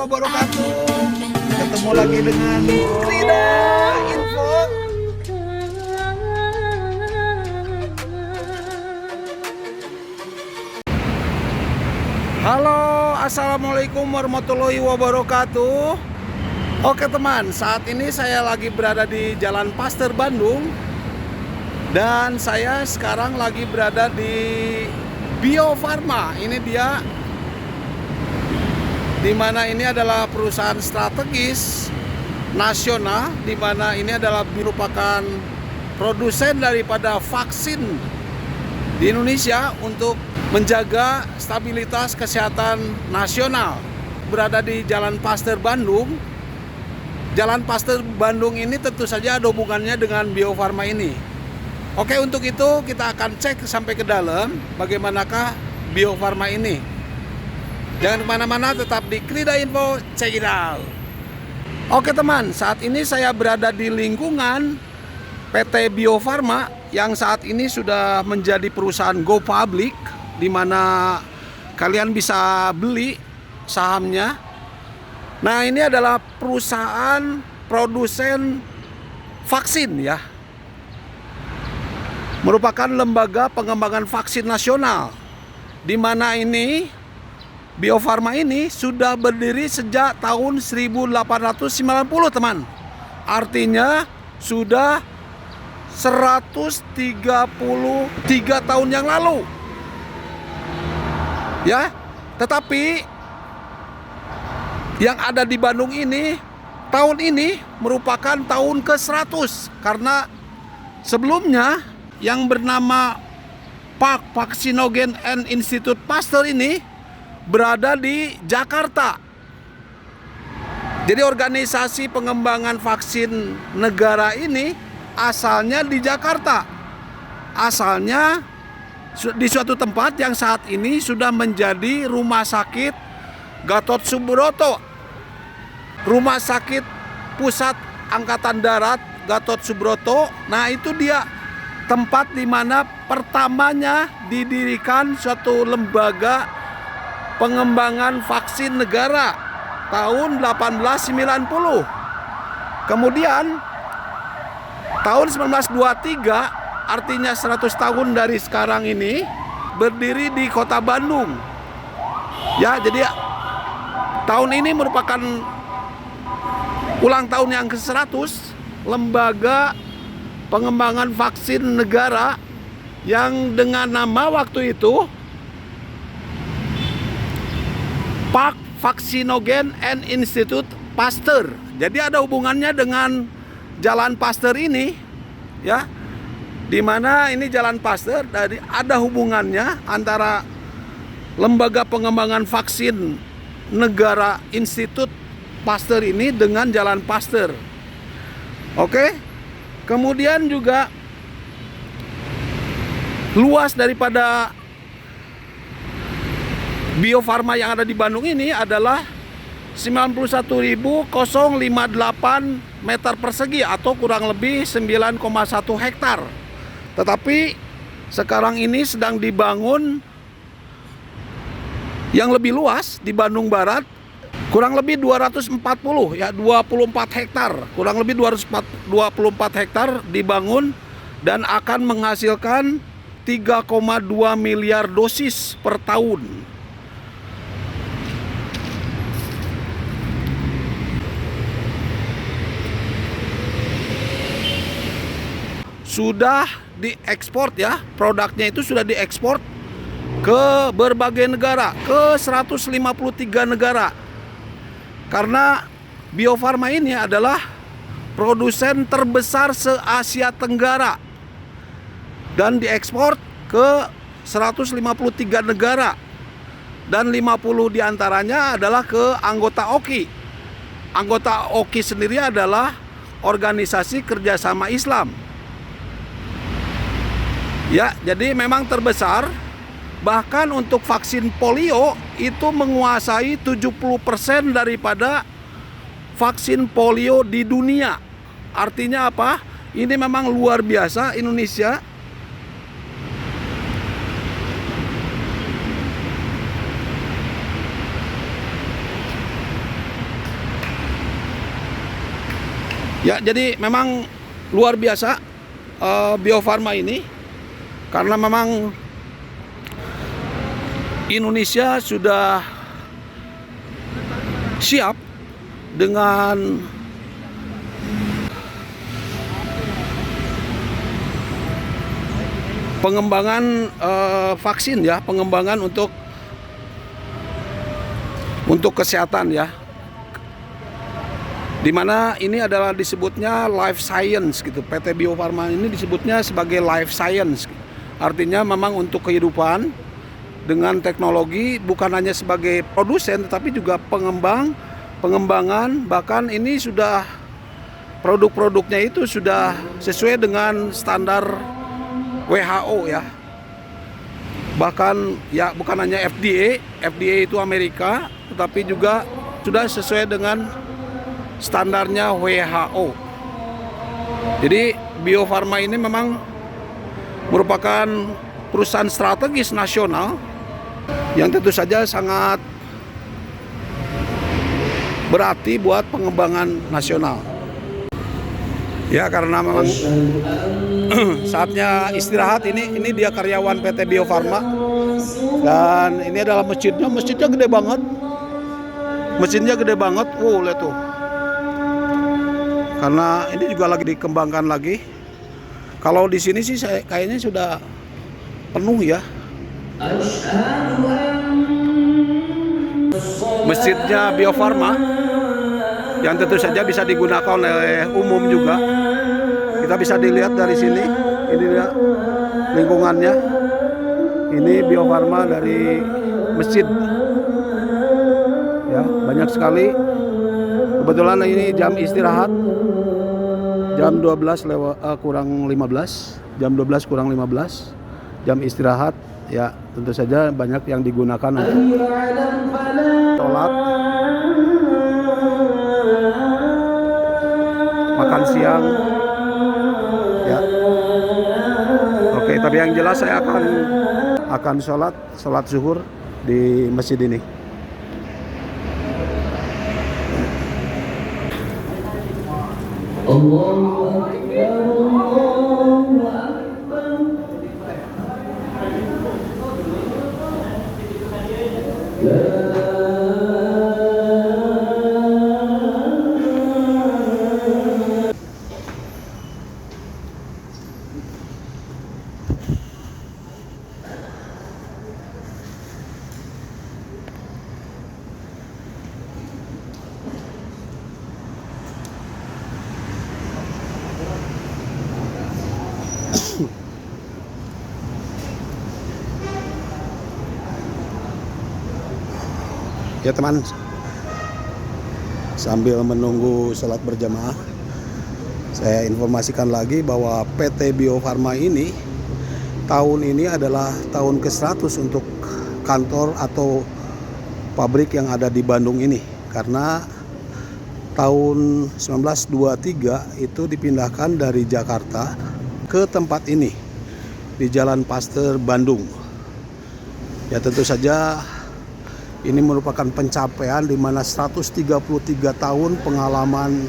wabarakatuh. Ketemu lagi dengan Krida Info. Halo, assalamualaikum warahmatullahi wabarakatuh. Oke teman, saat ini saya lagi berada di Jalan Pasteur Bandung. Dan saya sekarang lagi berada di Bio Farma. Ini dia, di mana ini adalah perusahaan strategis nasional, di mana ini adalah merupakan produsen daripada vaksin di Indonesia untuk menjaga stabilitas kesehatan nasional. Berada di Jalan Pasteur Bandung. Jalan Pasteur Bandung ini tentu saja ada hubungannya dengan Bio Farma ini. Oke, untuk itu kita akan cek sampai ke dalam bagaimanakah Bio Farma ini. Jangan kemana-mana, tetap di Krida Info, check it out. Oke teman, saat ini saya berada di lingkungan PT Bio Farma yang saat ini sudah menjadi perusahaan go public, di mana kalian bisa beli sahamnya. Nah, ini adalah perusahaan produsen vaksin ya. Merupakan lembaga pengembangan vaksin nasional, di mana ini Bio Farma ini sudah berdiri sejak tahun 1890 teman. Artinya sudah 133 tahun yang lalu. Ya, tetapi yang ada di Bandung ini tahun ini merupakan tahun ke-100 karena sebelumnya yang bernama Park Vaccinogen and Institute Pasteur ini berada di Jakarta. Jadi organisasi pengembangan vaksin negara ini asalnya di Jakarta. Asalnya di suatu tempat yang saat ini sudah menjadi Rumah Sakit Gatot Subroto. Rumah Sakit Pusat Angkatan Darat Gatot Subroto. Nah, itu dia tempat di mana pertamanya didirikan suatu lembaga pengembangan vaksin negara tahun 1890. Kemudian tahun 1923, artinya 100 tahun dari sekarang ini, berdiri di Kota Bandung. Ya, jadi tahun ini merupakan ulang tahun yang ke-100 lembaga pengembangan vaksin negara yang dengan nama waktu itu Park Vaccinogen and Institute Pasteur. Jadi ada hubungannya dengan Jalan Pasteur ini ya. Di mana ini Jalan Pasteur, dari ada hubungannya antara lembaga pengembangan vaksin negara Institut Pasteur ini dengan Jalan Pasteur. Oke? Kemudian juga luas daripada Bio Farma yang ada di Bandung ini adalah 91.058 meter persegi atau kurang lebih 9,1 hektar. Tetapi sekarang ini sedang dibangun yang lebih luas di Bandung Barat, kurang lebih 240 ya, 24 hektar, kurang lebih 24 hektar dibangun dan akan menghasilkan 3,2 miliar dosis per tahun. Sudah diekspor ya, produknya itu sudah diekspor ke berbagai negara, ke 153 negara. Karena Bio Farma ini adalah produsen terbesar se-Asia Tenggara dan diekspor ke 153 negara, dan 50 diantaranya adalah ke anggota OKI. Anggota OKI sendiri adalah Organisasi Kerjasama Islam. Ya, jadi memang terbesar. Bahkan untuk vaksin polio itu menguasai 70% daripada vaksin polio di dunia. Artinya apa? Ini memang luar biasa Indonesia. Ya, jadi memang luar biasa Bio Farma ini, karena memang Indonesia sudah siap dengan pengembangan vaksin ya, pengembangan untuk kesehatan ya, dimana ini adalah disebutnya life science gitu. PT Bio Farma ini disebutnya sebagai life science, artinya memang untuk kehidupan dengan teknologi, bukan hanya sebagai produsen tetapi juga pengembangan, bahkan ini sudah produk-produknya itu sudah sesuai dengan standar WHO ya. Bahkan ya bukan hanya FDA itu Amerika, tetapi juga sudah sesuai dengan standarnya WHO. Jadi Bio Farma ini memang merupakan perusahaan strategis nasional yang tentu saja sangat berarti buat pengembangan nasional. Ya, karena memang saatnya istirahat. Ini dia karyawan PT Bio Farma, dan ini adalah masjidnya gede banget. Mesinnya gede banget. Lihat tuh. Karena ini juga lagi dikembangkan lagi. Kalau di sini sih kayaknya sudah penuh ya. Masjidnya Bio Farma yang tentu saja bisa digunakan oleh umum juga. Kita bisa dilihat dari sini. Ini dia lingkungannya. Ini Bio Farma dari masjid. Ya, banyak sekali. Kebetulan ini jam istirahat. Jam 12 kurang 15. Jam 12 kurang 15. Jam istirahat. Ya, tentu saja banyak yang digunakan untuk sholat, makan siang. Ya. Oke, tapi yang jelas saya akan sholat zuhur di masjid ini. Allahu Akbar, Allahu Akbar. Ya teman, sambil menunggu sholat berjamaah, saya informasikan lagi bahwa PT Bio Farma ini tahun ini adalah tahun ke-100 untuk kantor atau pabrik yang ada di Bandung ini, karena tahun 1923 itu dipindahkan dari Jakarta ke tempat ini di Jalan Pasteur, Bandung. Ya, tentu saja ini merupakan pencapaian di mana 133 tahun pengalaman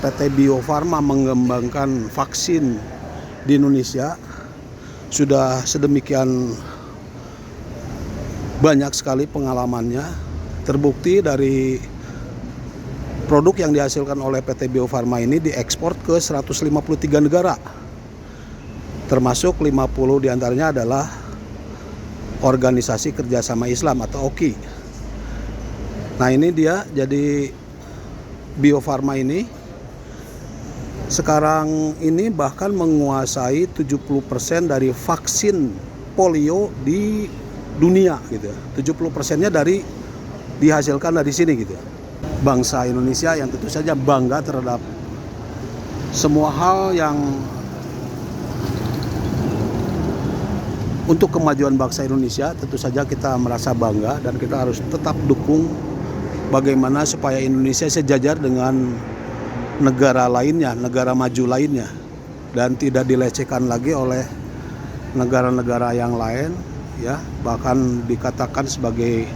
PT Bio Farma mengembangkan vaksin di Indonesia sudah sedemikian banyak sekali pengalamannya, terbukti dari produk yang dihasilkan oleh PT Bio Farma ini diekspor ke 153 negara, termasuk 50 diantaranya adalah Organisasi Kerjasama Islam atau OKI. Nah, ini dia, jadi Bio Farma ini sekarang ini bahkan menguasai 70% dari vaksin polio di dunia gitu. 70%-nya dihasilkan dari sini gitu. Bangsa Indonesia yang tentu saja bangga terhadap semua hal yang untuk kemajuan bangsa Indonesia. Tentu saja kita merasa bangga dan kita harus tetap dukung bagaimana supaya Indonesia sejajar dengan negara lainnya, negara maju lainnya, dan tidak dilecehkan lagi oleh negara-negara yang lain ya, bahkan dikatakan sebagai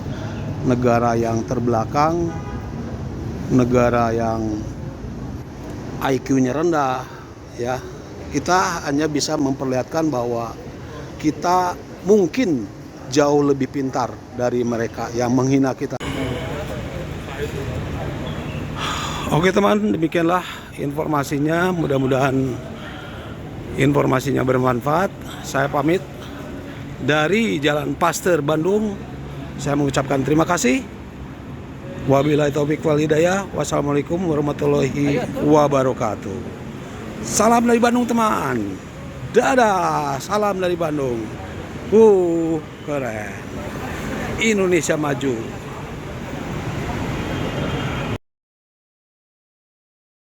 negara yang terbelakang, negara yang IQ-nya rendah, ya. Kita hanya bisa memperlihatkan bahwa kita mungkin jauh lebih pintar dari mereka yang menghina kita. Oke teman, demikianlah informasinya. Mudah-mudahan informasinya bermanfaat. Saya pamit dari Jalan Pasteur Bandung. Saya mengucapkan terima kasih. Wabillahi taufiq wal hidayah. Wassalamualaikum warahmatullahi wabarakatuh. Salam dari Bandung teman. Dadah, salam dari Bandung. Keren. Indonesia maju.